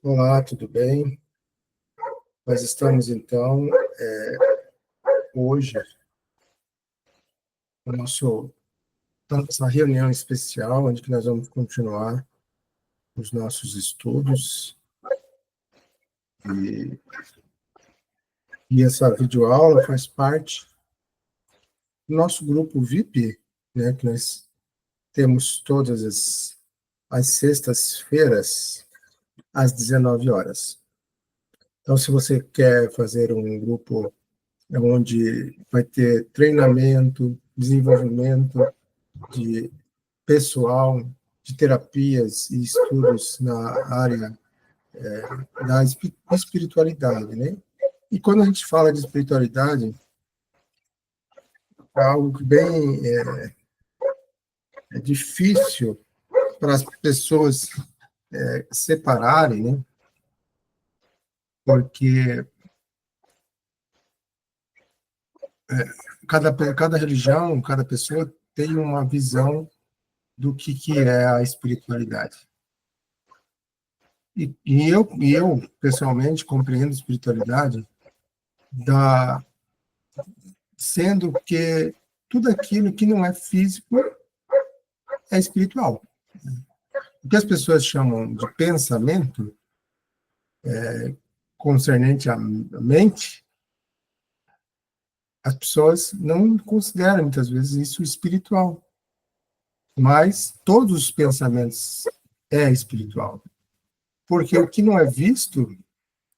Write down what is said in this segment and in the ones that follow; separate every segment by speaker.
Speaker 1: Olá, tudo bem? Nós estamos, então, hoje, no nossa reunião especial, onde que nós vamos continuar os nossos estudos. E, e essa videoaula faz parte do nosso grupo VIP, né, que nós temos todas as sextas-feiras, às 19 horas. Então, se você quer fazer um grupo onde vai ter treinamento, desenvolvimento de pessoal, de terapias e estudos na área da espiritualidade, né? E quando a gente fala de espiritualidade, é algo que bem é difícil para as pessoas separarem, né? Porque cada religião, cada pessoa tem uma visão do que é a espiritualidade. E eu, pessoalmente, compreendo a espiritualidade da, sendo que tudo aquilo que não é físico é espiritual. O que as pessoas chamam de pensamento concernente à mente, as pessoas não consideram muitas vezes isso espiritual. Mas todos os pensamentos é espiritual. Porque o que não é visto,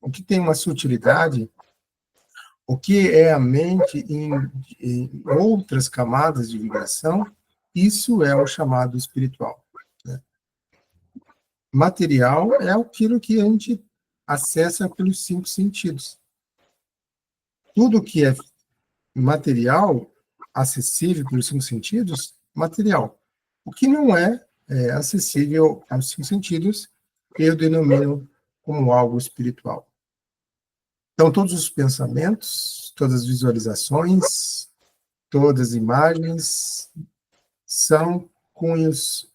Speaker 1: o que tem uma sutilidade, o que é a mente em outras camadas de vibração, isso é o chamado espiritual. Né? Material é aquilo que a gente acessa pelos 5 sentidos. Tudo que é material, acessível pelos 5 sentidos, material. O que não é acessível aos 5 sentidos, eu denomino como algo espiritual. Então, todos os pensamentos, todas as visualizações, todas as imagens são cunhos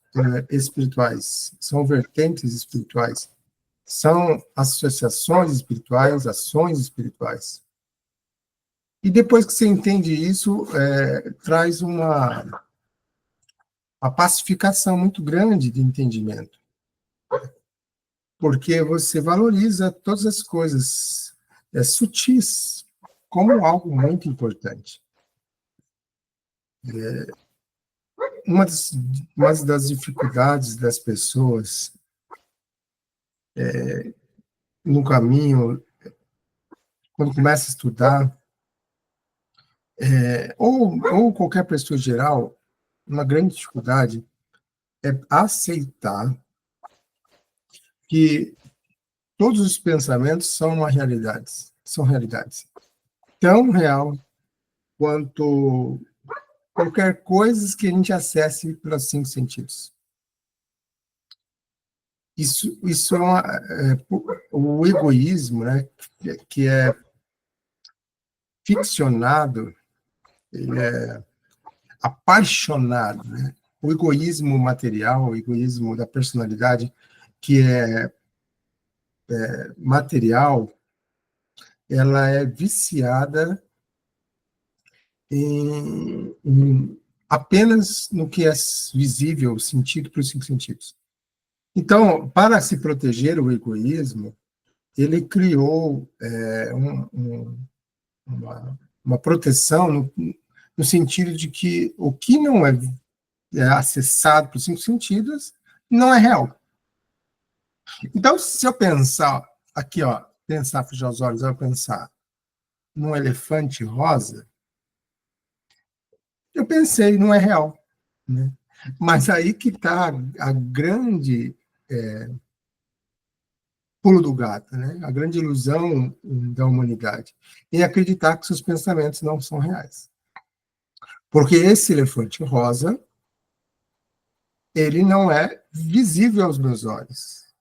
Speaker 1: espirituais, são vertentes espirituais, são associações espirituais, ações espirituais. E depois que você entende isso, traz uma pacificação muito grande de entendimento, porque você valoriza todas as coisas sutis como algo muito importante. Uma das dificuldades das pessoas no caminho, quando começa a estudar, ou qualquer pessoa em geral, uma grande dificuldade é aceitar que todos os pensamentos são uma realidade, são realidades. Tão real quanto qualquer coisa que a gente acesse pelos 5 sentidos. Isso o egoísmo, né, que é ficcionado, ele é apaixonado, né? O egoísmo material, o egoísmo da personalidade, que é material, ela é viciada apenas no que é visível, sentido para os 5 sentidos. Então, para se proteger o egoísmo, ele criou uma proteção no sentido de que o que não é acessado pelos 5 sentidos não é real. Então, se eu pensar aqui, ó, fechar os olhos, eu pensar num elefante rosa, eu pensei, não é real. Né? Mas aí que está a grande pulo do gato, né? A grande ilusão da humanidade, em acreditar que seus pensamentos não são reais. Porque esse elefante rosa, ele não é visível aos meus olhos.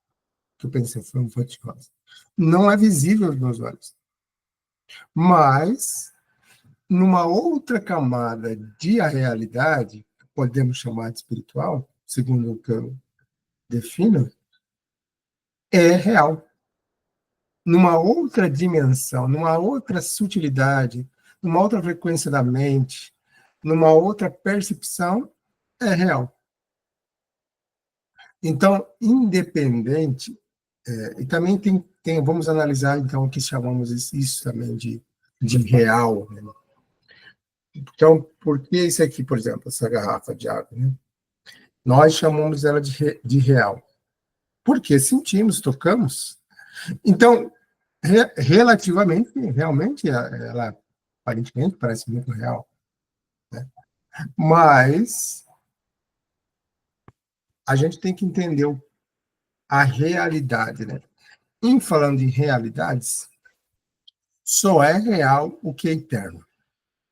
Speaker 1: Que eu pensei, foi um elefante rosa. Não é visível aos meus olhos. Mas, numa outra camada de a realidade, podemos chamar de espiritual, segundo o que eu defino, é real. numa outra dimensão, numa outra sutilidade, numa outra frequência da mente, numa outra percepção, é real. Então, independente, e também vamos analisar, então, o que chamamos isso também de real. Né? Então, por que isso aqui, por exemplo, essa garrafa de água? Né? Nós chamamos ela de real. Porque sentimos, tocamos. Então, relativamente, realmente, ela aparentemente parece muito real. Né? Mas a gente tem que entender a realidade. Né? Em falando em realidades, só é real o que é eterno.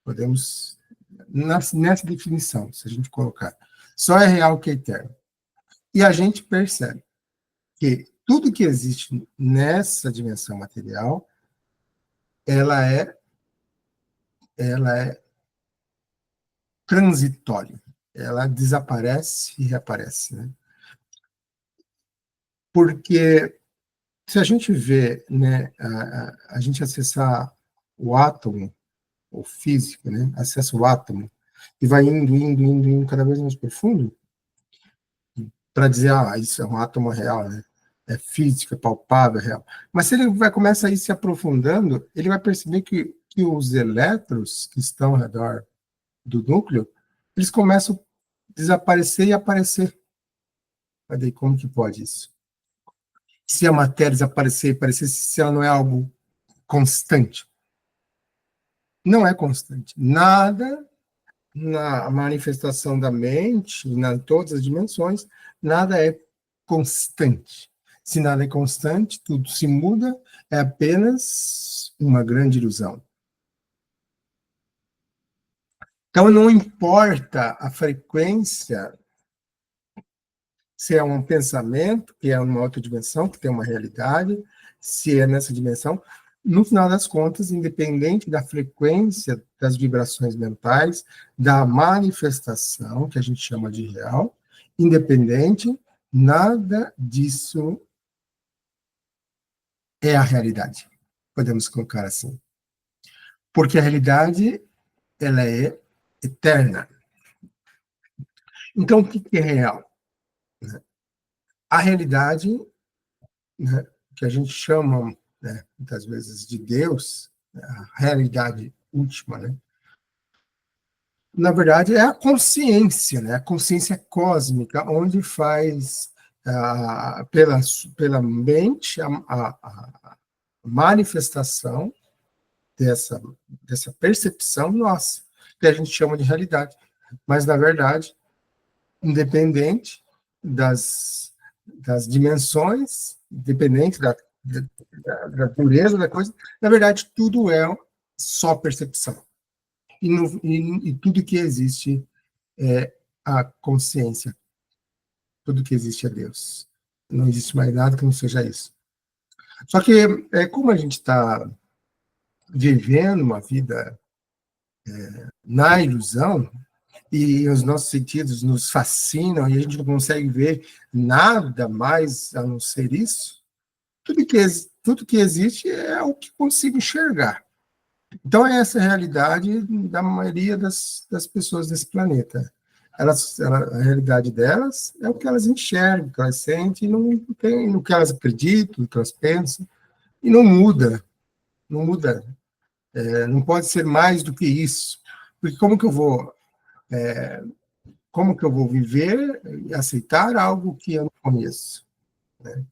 Speaker 1: Podemos, nessa definição, se a gente colocar, só é real o que é eterno. E a gente percebe que tudo que existe nessa dimensão material, ela é transitória. Ela desaparece e reaparece. Né? Porque se a gente vê, né, a gente acessar o átomo, o físico, né, acessa o átomo, e vai indo cada vez mais profundo, para dizer, isso é um átomo real, né? É físico, é palpável, é real. Mas se ele começa a ir se aprofundando, ele vai perceber que os elétrons que estão ao redor do núcleo, eles começam a desaparecer e aparecer. Mas daí, como que pode isso? Se a matéria desaparecer e aparecer, se ela não é algo constante. Não é constante. Nada na manifestação da mente, em todas as dimensões, nada é constante. Se nada é constante, tudo se muda, é apenas uma grande ilusão. Então, não importa a frequência, se é um pensamento, que é uma outra dimensão, que tem uma realidade, se é nessa dimensão, no final das contas, independente da frequência das vibrações mentais, da manifestação, que a gente chama de real, independente, nada disso é a realidade. Podemos colocar assim. Porque a realidade, ela é eterna. Então, o que é real? A realidade, né, que a gente chama, né, muitas vezes de Deus, a realidade última, né? Na verdade, é a consciência, né? A consciência cósmica, onde faz, pela mente, a manifestação dessa percepção nossa, que a gente chama de realidade. Mas, na verdade, independente das dimensões, independente da pureza da coisa, na verdade, tudo é só percepção. E tudo que existe é a consciência. Tudo que existe é Deus. Não existe mais nada que não seja isso. Só que, como a gente está vivendo uma vida na ilusão, e os nossos sentidos nos fascinam, e a gente não consegue ver nada mais a não ser isso, tudo que existe é o que consigo enxergar. Então, é essa a realidade da maioria das pessoas desse planeta. A realidade delas é o que elas enxergam, o que elas sentem, não tem no que elas acreditam, no que elas pensam, e não muda, não muda. Não pode ser mais do que isso. Porque como que eu vou viver e aceitar algo que eu não conheço? Né?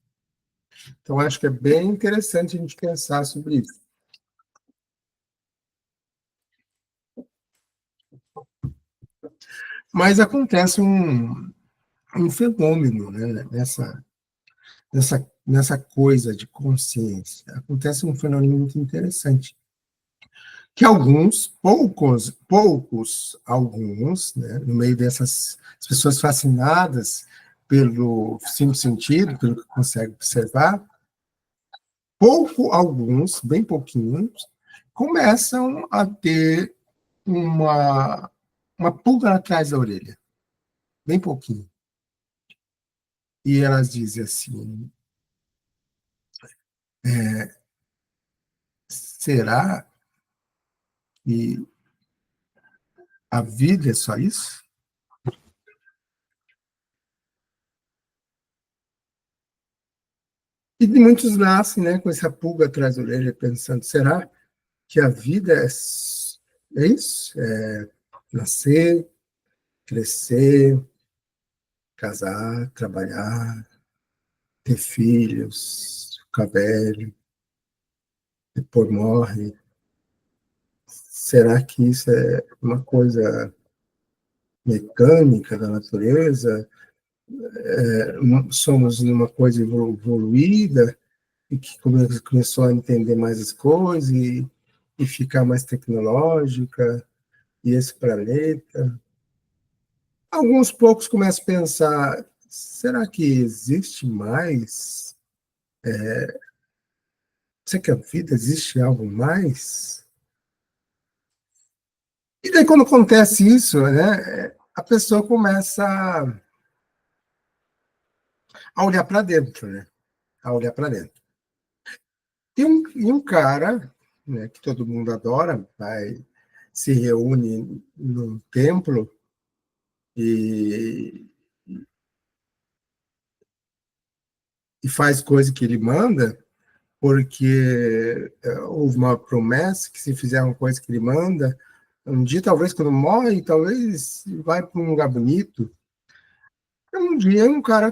Speaker 1: Então, acho que é bem interessante a gente pensar sobre isso. Mas acontece um fenômeno, né, nessa coisa de consciência. Acontece um fenômeno muito interessante, que alguns, né, no meio dessas pessoas fascinadas pelo cinco sentido, pelo que consegue observar, alguns, bem pouquinhos, começam a ter uma pulga atrás da orelha, bem pouquinho. E elas dizem assim, Será que a vida é só isso? E muitos nascem, né, com essa pulga atrás da orelha, pensando, será que a vida é isso? É nascer, crescer, casar, trabalhar, ter filhos, ficar velho, depois morre. Será que isso é uma coisa mecânica da natureza? Somos uma coisa evoluída e que começou a entender mais as coisas e ficar mais tecnológica, e esse planeta. Alguns poucos começam a pensar, será que existe mais? Será que a vida existe algo mais? E daí quando acontece isso, né, a pessoa começa a olhar para dentro, né? A olhar para dentro. E um cara, né, que todo mundo adora, vai, se reúne num templo e, e faz coisa que ele manda, porque houve uma promessa que se fizer uma coisa que ele manda, um dia, talvez, quando morre, talvez vai para um lugar bonito. Um dia, um cara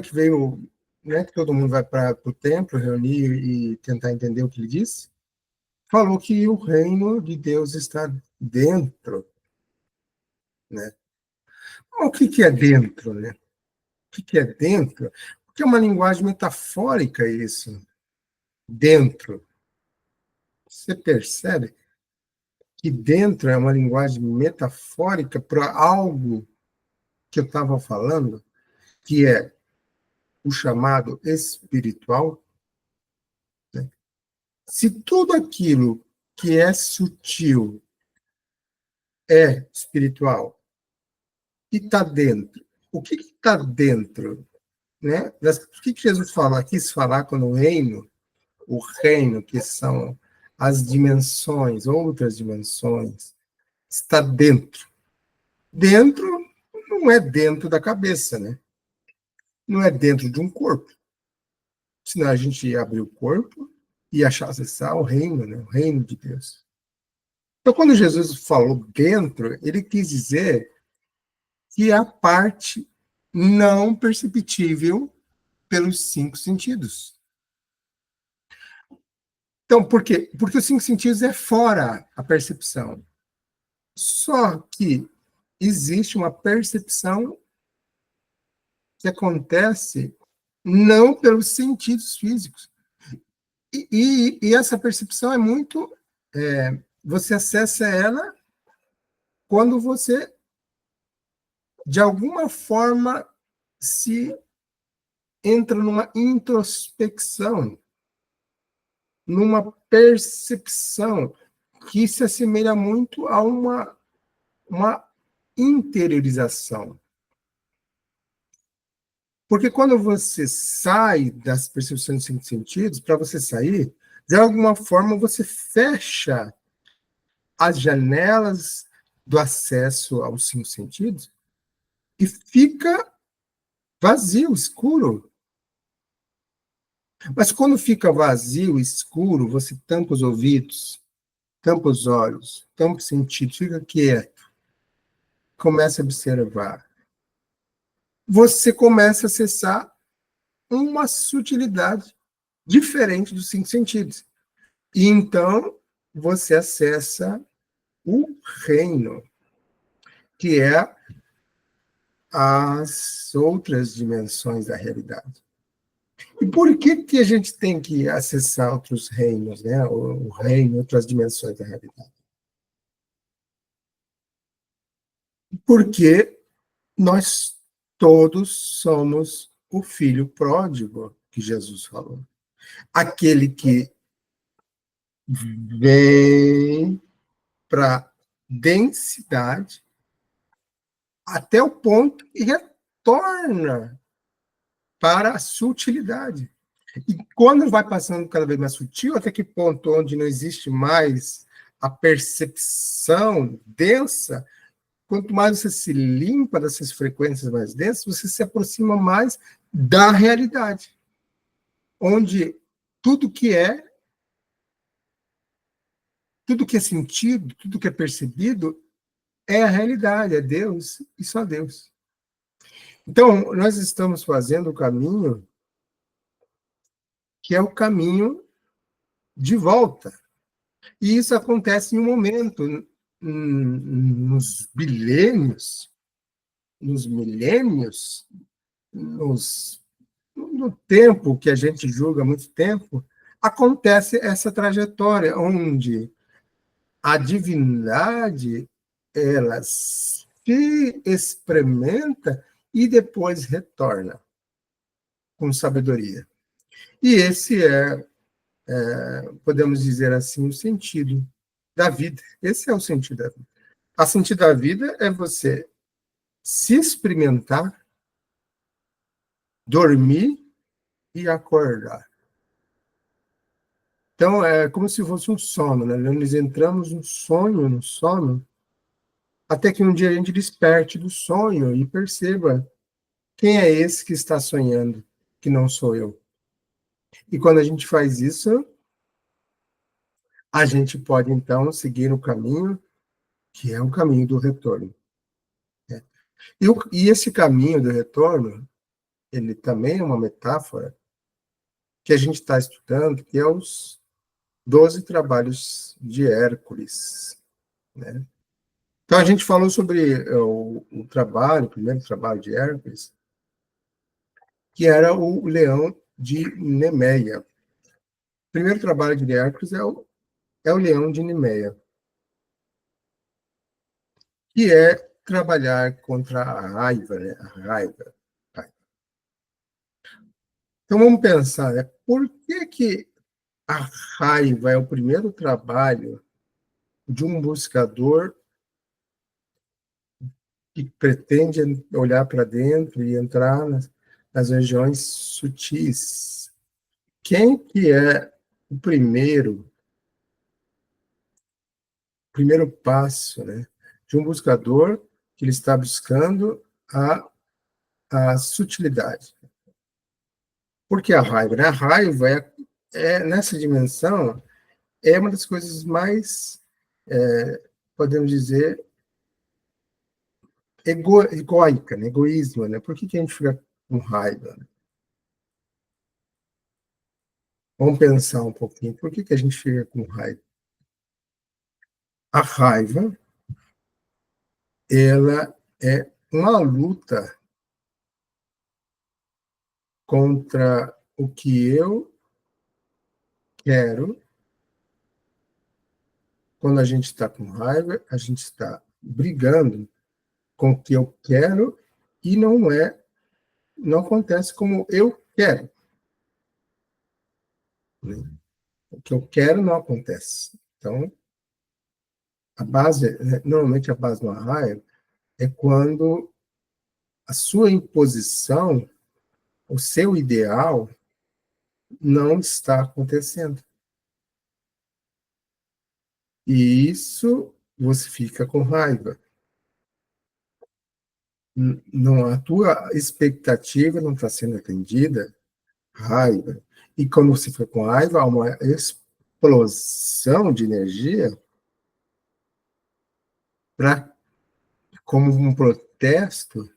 Speaker 1: que veio, né, que todo mundo vai para o templo reunir e tentar entender o que ele disse, falou que o reino de Deus está dentro, né? O que que é dentro, né? O que que é dentro? Porque é uma linguagem metafórica isso. Dentro. Você percebe que dentro é uma linguagem metafórica para algo que eu estava falando, que é o chamado espiritual, né? Se tudo aquilo que é sutil é espiritual e está dentro, o que está dentro, né? O que Jesus fala, quis falar quando o reino, que são as dimensões, outras dimensões, está dentro. Dentro não é dentro da cabeça, né? Não é dentro de um corpo. Senão a gente ia abrir o corpo e achar acessar o reino, né? O reino de Deus. Então, quando Jesus falou dentro, ele quis dizer que é a parte não perceptível pelos cinco sentidos. Então, por quê? Porque os cinco sentidos é fora a percepção. Só que existe uma percepção que acontece não pelos sentidos físicos. E essa percepção é muito. Você acessa ela quando você, de alguma forma, se entra numa introspecção, numa percepção que se assemelha muito a uma interiorização. Porque quando você sai das percepções de cinco sentidos, para você sair, de alguma forma você fecha as janelas do acesso aos cinco sentidos e fica vazio, escuro. Mas quando fica vazio, escuro, você tampa os ouvidos, tampa os olhos, tampa os sentidos, fica quieto, começa a observar. Você começa a acessar uma sutilidade diferente dos cinco sentidos. E então você acessa o reino, que é as outras dimensões da realidade. E por que a gente tem que acessar outros reinos, né? O reino, outras dimensões da realidade? Porque nós todos somos o filho pródigo que Jesus falou. Aquele que vem para densidade até o ponto e retorna para a sutilidade. E quando vai passando cada vez mais sutil, até que ponto onde não existe mais a percepção densa, quanto mais você se limpa dessas frequências mais densas, você se aproxima mais da realidade, onde tudo que é, tudo que é sentido, tudo que é percebido é a realidade, é Deus e só Deus. Então, nós estamos fazendo o caminho que é o caminho de volta. E isso acontece em um momento, nos bilênios, nos milênios, no tempo que a gente julga muito tempo, acontece essa trajetória onde a divindade ela se experimenta e depois retorna com sabedoria. E esse podemos dizer assim, o sentido da vida. Esse é o sentido da vida. A sentido da vida é você se experimentar, dormir e acordar. Então, é como se fosse um sono, né? Nós entramos no sono, até que um dia a gente desperte do sonho e perceba quem é esse que está sonhando, que não sou eu. E quando a gente faz isso, a gente pode, então, seguir o caminho, que é o caminho do retorno. Né? E esse caminho do retorno, ele também é uma metáfora que a gente está estudando, que é os 12 trabalhos de Hércules. Né? Então, a gente falou sobre o trabalho, o primeiro trabalho de Hércules, que era o leão de Nemeia. O primeiro trabalho de Hércules é o leão de Nemeia, que é trabalhar contra a raiva, né? A raiva. Então, vamos pensar, né? Por que a raiva é o primeiro trabalho de um buscador que pretende olhar para dentro e entrar nas regiões sutis? Quem que é o primeiro passo, né, de um buscador que ele está buscando a sutilidade? Porque a raiva, né? A raiva nessa dimensão, é uma das coisas mais, podemos dizer, egoica, né? Egoísmo, né? Por que a gente fica com raiva? Né? Vamos pensar um pouquinho. Por que a gente fica com raiva? A raiva, ela é uma luta contra o que eu quero. Quando a gente está com raiva, a gente está brigando com o que eu quero e não acontece como eu quero. Né? O que eu quero não acontece. Então, normalmente a base de uma raiva é quando a sua imposição, o seu ideal, não está acontecendo. E isso você fica com raiva. Não, a tua expectativa não está sendo atendida, raiva. E quando você fica com raiva, há uma explosão de energia para como um protesto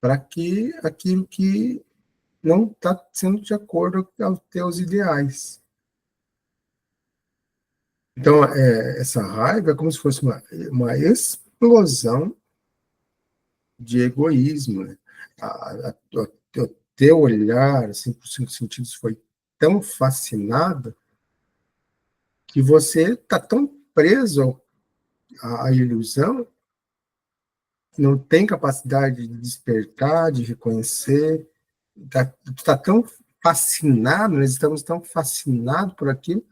Speaker 1: para que aquilo que não está sendo de acordo com os teus ideais. Então, essa raiva é como se fosse uma explosão de egoísmo. Né? O teu olhar, assim, por cinco sentidos, foi tão fascinado que você está tão preso à ilusão, não tem capacidade de despertar, de reconhecer, está tão fascinado, nós estamos tão fascinados por aquilo,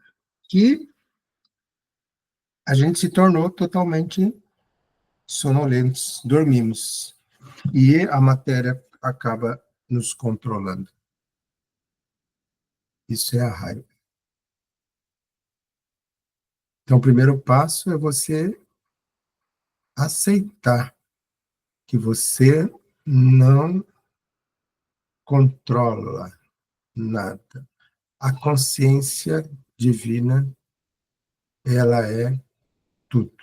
Speaker 1: que a gente se tornou totalmente sonolentos, dormimos. E a matéria acaba nos controlando. Isso é a raiva. Então, o primeiro passo é você aceitar que você não controla nada. A consciência divina, ela é tudo.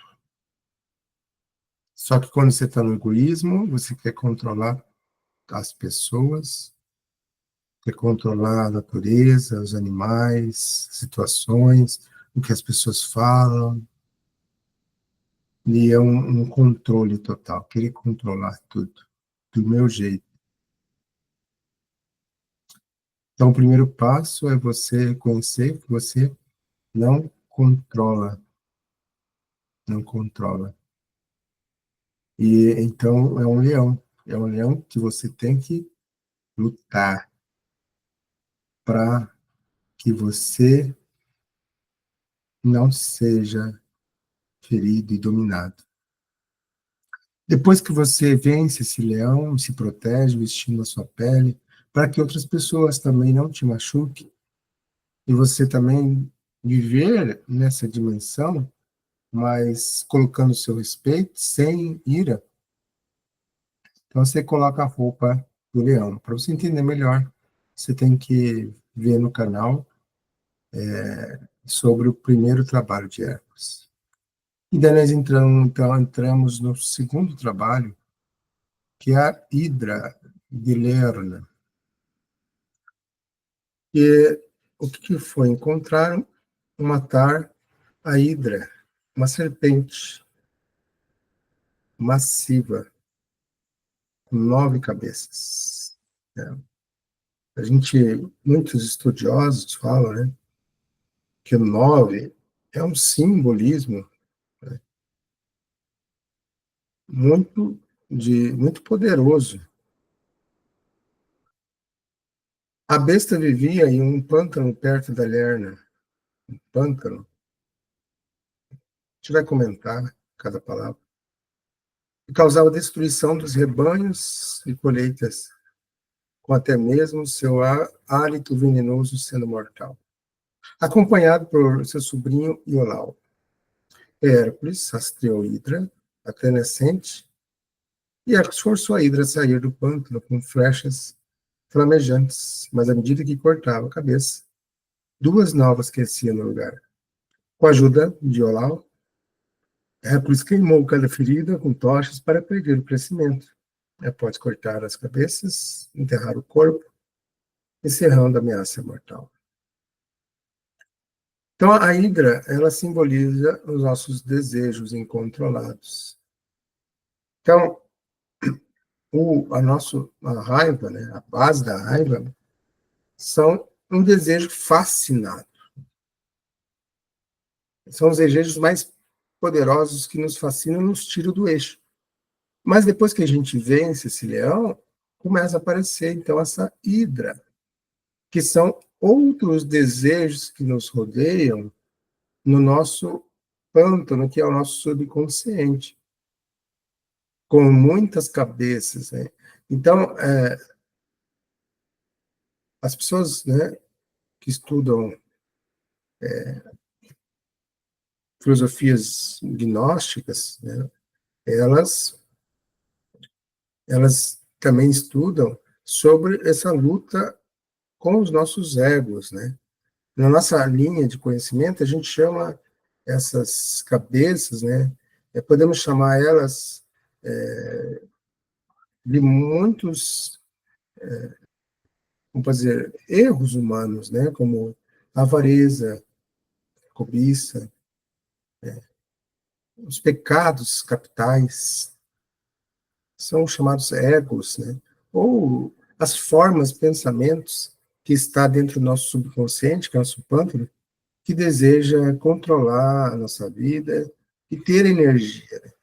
Speaker 1: Só que quando você está no egoísmo, você quer controlar as pessoas, quer controlar a natureza, os animais, situações, o que as pessoas falam. E é um controle total, querer controlar tudo, do meu jeito. Então, o primeiro passo é você conhecer que você não controla, não controla. E então é um leão que você tem que lutar para que você não seja ferido e dominado. Depois que você vence esse leão, se protege vestindo a sua pele, para que outras pessoas também não te machuquem, e você também viver nessa dimensão, mas colocando seu respeito, sem ira. Então você coloca a roupa do leão. Para você entender melhor, você tem que ver no canal sobre o primeiro trabalho de Hércules. E daí nós entramos no segundo trabalho, que é a Hidra de Lerna. E o que foi? Encontraram matar a Hidra, uma serpente massiva, com 9 cabeças. A gente, muitos estudiosos falam, né, que o 9 é um simbolismo, né, muito poderoso. A besta vivia em um pântano perto da Lerna. Pântano. A gente vai comentar cada palavra. E causava destruição dos rebanhos e colheitas, com até mesmo seu hálito venenoso sendo mortal. Acompanhado por seu sobrinho Iolau. Hércules rastreou Hidra, até nascente, e Hércules forçou a Hidra a sair do pântano com flechas flamejantes, mas à medida que cortava a cabeça, 2 novas cresciam no lugar. Com a ajuda de Iolau, Hércules queimou cada ferida com tochas para prever o crescimento. Após cortar as cabeças, enterrar o corpo, encerrando a ameaça mortal. Então, a Hidra, ela simboliza os nossos desejos incontrolados. Então, a raiva, né, a base da raiva, são um desejo fascinado. São os desejos mais poderosos que nos fascinam, nos tiram do eixo. Mas depois que a gente vence esse leão, começa a aparecer, então, essa hidra, que são outros desejos que nos rodeiam no nosso pântano, que é o nosso subconsciente, com muitas cabeças, né? Então, as pessoas, né, que estudam filosofias gnósticas, né, elas, elas também estudam sobre essa luta com os nossos egos, né? Na nossa linha de conhecimento, a gente chama essas cabeças, né? Podemos chamar elas de muitos, como dizer, erros humanos, né? Como avareza, cobiça, os pecados capitais, são chamados egos, né? Ou as formas, pensamentos que está dentro do nosso subconsciente, que é o nosso pântano, que deseja controlar a nossa vida e ter energia.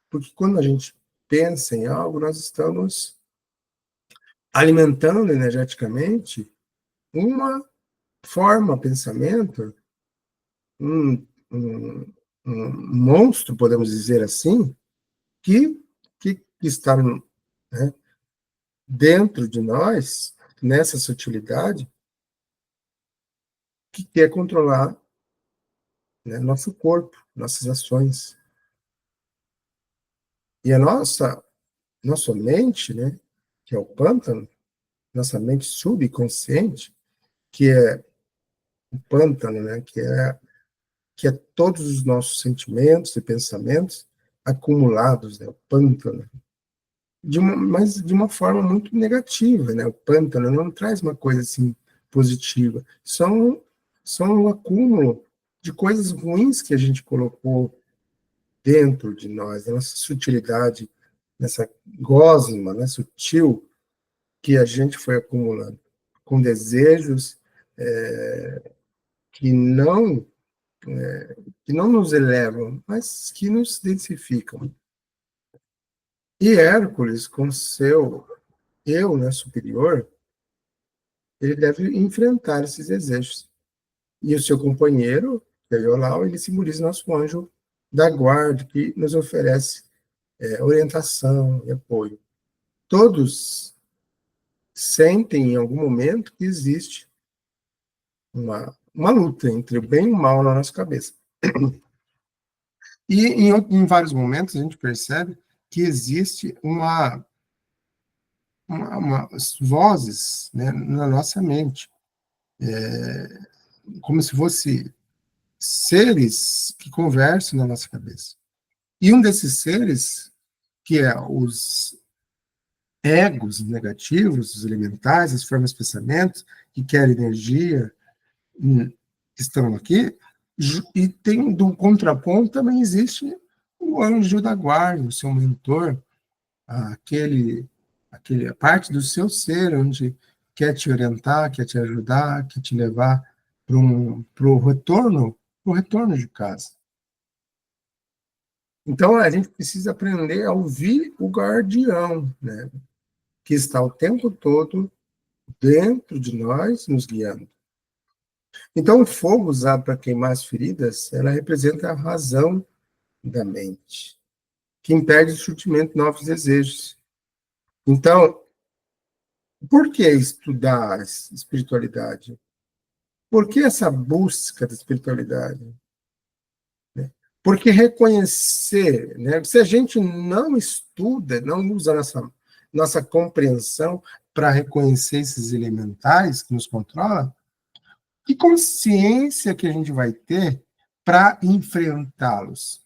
Speaker 1: Porque quando a gente pensa em algo, nós estamos alimentando energeticamente uma forma, pensamento, um, um, um monstro, podemos dizer assim, que, que está, né, dentro de nós, nessa sutilidade, que quer controlar, né, nosso corpo, nossas ações. E a nossa mente, né, que é o pântano, nossa mente subconsciente, que é o pântano, né, que é todos os nossos sentimentos e pensamentos acumulados, né, o pântano, mas de uma forma muito negativa, né? O pântano não traz uma coisa assim positiva. São um acúmulo de coisas ruins que a gente colocou dentro de nós, da nossa sutilidade, nessa gosma, né, sutil, que a gente foi acumulando, com desejos que não que não nos elevam, mas que nos densificam. E Hércules, com seu eu, né, superior, ele deve enfrentar esses desejos. E o seu companheiro, que é Iolau, ele simboliza nosso anjo da guarda, que nos oferece orientação e apoio. Todos sentem em algum momento que existe uma luta entre o bem e o mal na nossa cabeça. E em vários momentos a gente percebe que existe umas vozes, né, na nossa mente, como se fosse seres que conversam na nossa cabeça. E um desses seres, que é os egos negativos, os elementais, as formas de pensamento, que querem energia, que estão aqui, e tem do contraponto também existe o anjo da guarda, o seu mentor, aquele a parte do seu ser onde quer te orientar, quer te ajudar, quer te levar para o retorno de casa. Então, a gente precisa aprender a ouvir o guardião, né, que está o tempo todo dentro de nós, nos guiando. Então, o fogo usado para queimar as feridas, ela representa a razão da mente, que impede o surgimento de novos desejos. Então, por que estudar espiritualidade? Por que essa busca da espiritualidade? Porque reconhecer, né? Se a gente não estuda, não usa nossa compreensão para reconhecer esses elementais que nos controlam, que consciência que a gente vai ter para enfrentá-los?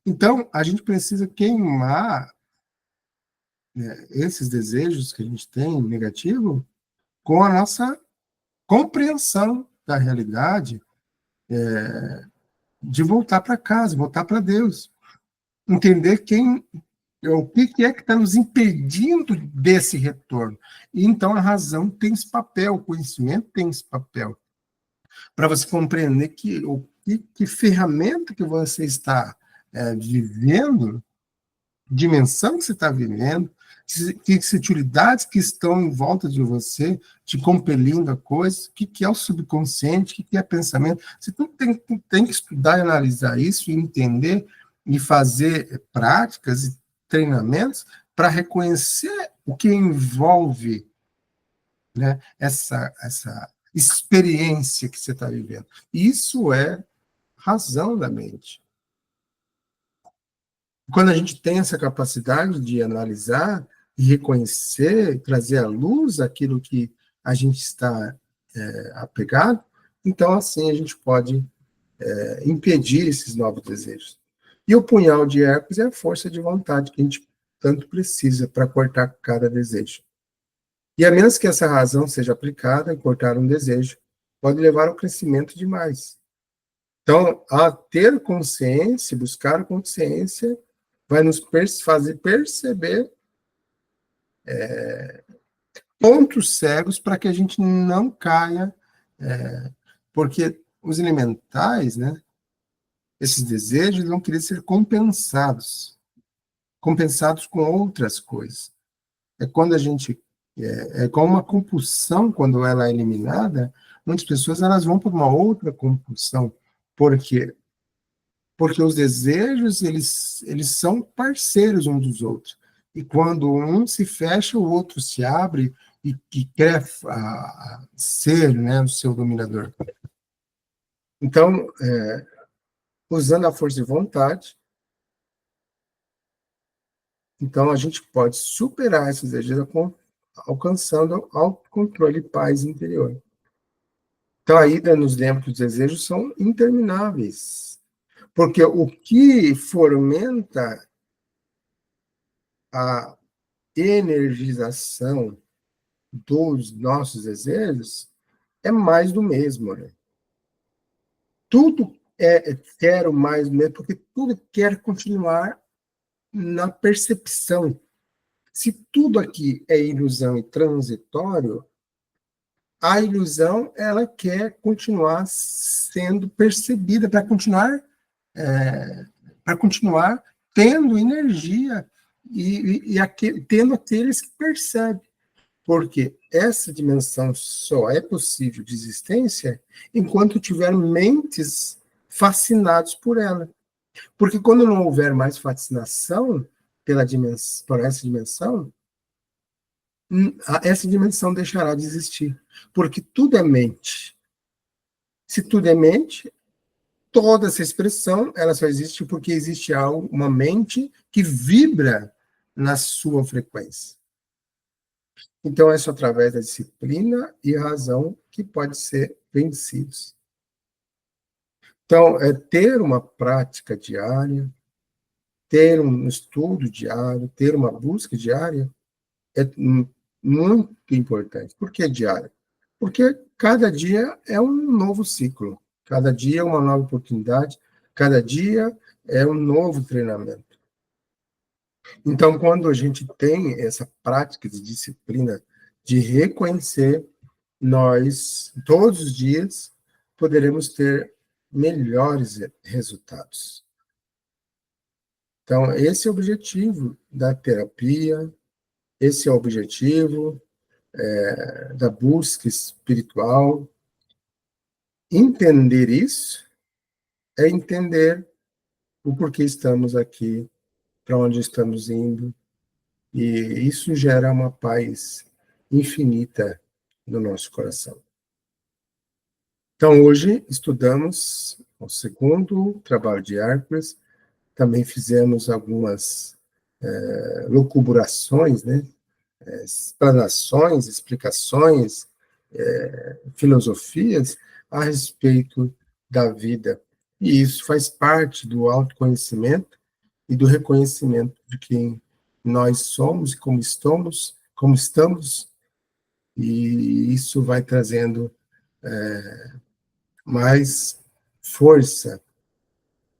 Speaker 1: Então, a gente precisa queimar, né, esses desejos que a gente tem negativo com a nossa compreensão da realidade, de voltar para casa, voltar para Deus, entender o que é que está nos impedindo desse retorno. E então a razão tem esse papel, o conhecimento tem esse papel, para você compreender que ferramenta que você está vivendo, dimensão que você está vivendo, que sutilidades que estão em volta de você, te compelindo a coisas, o que é o subconsciente, o que é pensamento. Você tem que estudar e analisar isso, e entender, e fazer práticas e treinamentos para reconhecer o que envolve, né, essa experiência que você está vivendo. Isso é razão da mente. Quando a gente tem essa capacidade de analisar e reconhecer, trazer à luz aquilo que a gente está apegado, então assim a gente pode impedir esses novos desejos. E o punhal de Hércules é a força de vontade que a gente tanto precisa para cortar cada desejo. E a menos que essa razão seja aplicada em cortar um desejo, pode levar ao crescimento demais. Então, a ter consciência, buscar consciência, vai nos fazer perceber pontos cegos para que a gente não caia, porque os elementais, né, esses desejos vão querer ser compensados com outras coisas. É quando a gente, como uma compulsão, quando ela é eliminada, muitas pessoas elas vão para uma outra compulsão, porque os desejos eles são parceiros uns dos outros. E quando um se fecha, o outro se abre, e que quer ser, né, o seu dominador. Então, usando a força de vontade, então a gente pode superar esses desejos alcançando autocontrole e paz interior. Então, a ida nos lembra que os desejos são intermináveis, porque o que fomenta a energização dos nossos desejos é mais do mesmo, né? Tudo quero mais do mesmo, porque tudo quer continuar na percepção. Se tudo aqui é ilusão e transitório, a ilusão ela quer continuar sendo percebida para continuar tendo energia e tendo aqueles que percebem. Porque essa dimensão só é possível de existência enquanto tiver mentes fascinados por ela. Porque quando não houver mais fascinação por essa dimensão, essa dimensão deixará de existir. Porque tudo é mente. Se tudo é mente, toda essa expressão ela só existe porque existe algo, uma mente que vibra na sua frequência. Então, é só através da disciplina e razão que pode ser vencidos. Então, é ter uma prática diária, ter um estudo diário, ter uma busca diária é muito importante. Por que diária? Porque cada dia é um novo ciclo, cada dia é uma nova oportunidade, cada dia é um novo treinamento. Então, quando a gente tem essa prática de disciplina, de reconhecer, nós, todos os dias, poderemos ter melhores resultados. Então, esse é o objetivo da terapia, esse é o objetivo da busca espiritual. Entender isso é entender o porquê estamos aqui, para onde estamos indo, e isso gera uma paz infinita no nosso coração. Então, hoje estudamos o segundo trabalho de Hércules, também fizemos algumas locubrações, né? Explanações, explicações, filosofias a respeito da vida. E isso faz parte do autoconhecimento e do reconhecimento de quem nós somos e como estamos, e isso vai trazendo mais força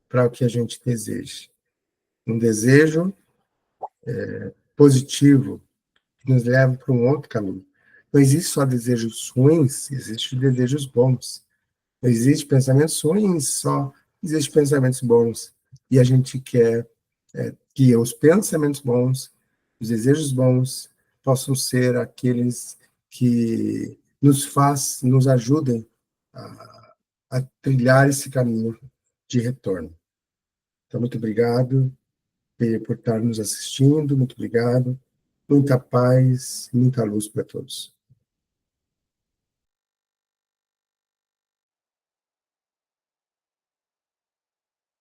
Speaker 1: para o que a gente deseja. Um desejo positivo que nos leva para um outro caminho. Não existe só desejos ruins, existem desejos bons. Não existe pensamentos ruins só, existem pensamentos bons. E a gente quer que os pensamentos bons, os desejos bons, possam ser aqueles que nos ajudem a trilhar esse caminho de retorno. Então, muito obrigado por estar nos assistindo, muito obrigado. Muita paz, muita luz para todos.